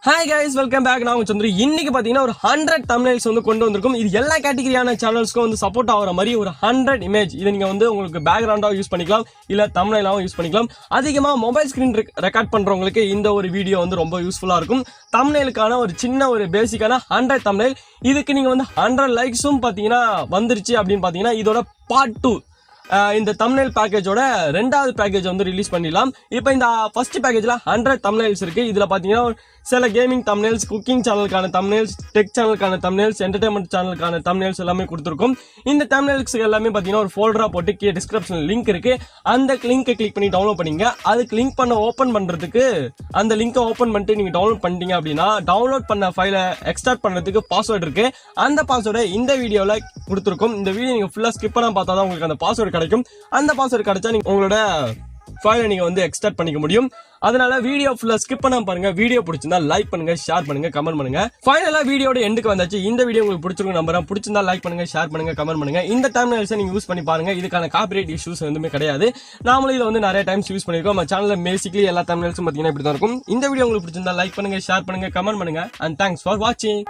Hi guys, welcome back. நான் சந்திரு. இன்னைக்கு பாத்தீங்கன்னா ஒரு 100 thumbnails வந்து கொண்டு வந்திருக்கும். இது எல்லா கேட்டகரியான சேனல்ஸ்க்கும் வந்து சப்போர்ட் ஆகுற மாதிரி ஒரு 100 இமேஜ். இதை நீங்க வந்து உங்களுக்கு பேக்ரவுண்டா யூஸ் பண்ணிக்கலாம், இல்ல thumbnailஆவும் யூஸ் பண்ணிக்கலாம். அதிகமா மொபைல் ஸ்கிரீன் ரெக்கார்ட் பண்றவங்களுக்கு இந்த ஒரு வீடியோ வந்து ரொம்ப யூஸ்ஃபுல்லா இருக்கும். thumbnailக்கான ஒரு சின்ன ஒரு பேசிக்கான 100 thumbnail. இதுக்கு நீங்க வந்து 100 லைக்ஸும் பாத்தீங்கன்னா வந்துருச்சு அப்படின்னு பாத்தீங்கன்னா இதோட பார்ட் 2 இந்த thumbnail பேக்கேஜோட ரெண்டாவது பேக்கேஜ் வந்து ரிலீஸ் பண்ணிடலாம். இப்போ இந்த ஃபர்ஸ்ட் பேக்கேஜ்ல 100 thumbnails இருக்கு. இதுல பாத்தீங்கன்னா சில கேமிங் thumbnails, குக்கிங் சேனலுக்கான thumbnails, டெக் சேனலுக்கான thumbnails, என்டர்டைன்மெண்ட் சேனலுக்கான thumbnails எல்லாமே கொடுத்துருக்கும். இந்த thumbnails எல்லாமே பாத்தீங்கன்னா ஒரு ஃபோல்டரா போட்டு கீழே டிஸ்கிரிப்ஷன் லிங்க் இருக்கு. அந்த லிங்கை கிளிக் பண்ணி டவுன்லோட் பண்ணீங்க. அதுக்கு லிங்க் பண்ண ஓபன் பண்றதுக்கு அந்த லிங்கை ஓபன் பண்ணிட்டு நீங்க டவுன்லோட் பண்ணிட்டீங்க அப்படின்னா டவுன்லோட் பண்ண ஃபைலை எக்ஸ்ட்ராக்ட் பண்றதுக்கு பாஸ்வேர்டு இருக்கு. அந்த பாஸ்வேர்டை இந்த வீடியோல கொடுத்துருக்கும். இந்த வீடியோ நீங்க ஃபுல்லா ஸ்கிப் பண்ணா பார்த்தா தான் உங்களுக்கு அந்த பாஸ்வேர்டு கிடைக்கும். அந்த பாஸ்வேர்டு கிடைச்சா நீங்க உங்களோட ஃபைலை நீங்க வந்து எக்ஸ்ட்ராக்ட் பண்ணிக்க முடியும். அதனால வீடியோ ஃபுல்லா ஸ்கிப் பண்ணாம பாருங்க. வீடியோ பிடிச்சிருந்தா லைக் பண்ணுங்க, ஷேர் பண்ணுங்க, கமெண்ட் பண்ணுங்க. ஃபைனலா வீடியோட எண்டுக்கு வந்தாச்சு. இந்த வீடியோ உங்களுக்கு பிடிச்சிருக்கும் நம்புறேன். பிடிச்சிருந்தா லைக் பண்ணுங்க, ஷேர் பண்ணுங்க, கமெண்ட் பண்ணுங்க. இந்த thumbnails நீங்க யூஸ் பண்ணி பாருங்க. இதுக்கான காப்பிரைட் இஷ்யூஸ் எதுவுமே கிடையாது. நாமளும் இதை வந்து நிறைய டைம்ஸ் யூஸ் பண்ணிருக்கோம். நம்ம சேனல்ல பேசிக்கலி எல்லா thumbnailsம் பாத்தீங்கன்னா இப்படி தான் இருக்கும். இந்த வீடியோ உங்களுக்கு பிடிச்சிருந்தா லைக் பண்ணுங்க, ஷேர் பண்ணுங்க, கமெண்ட் பண்ணுங்க. அண்ட் தேங்க்ஸ் ஃபார் வாட்சிங்.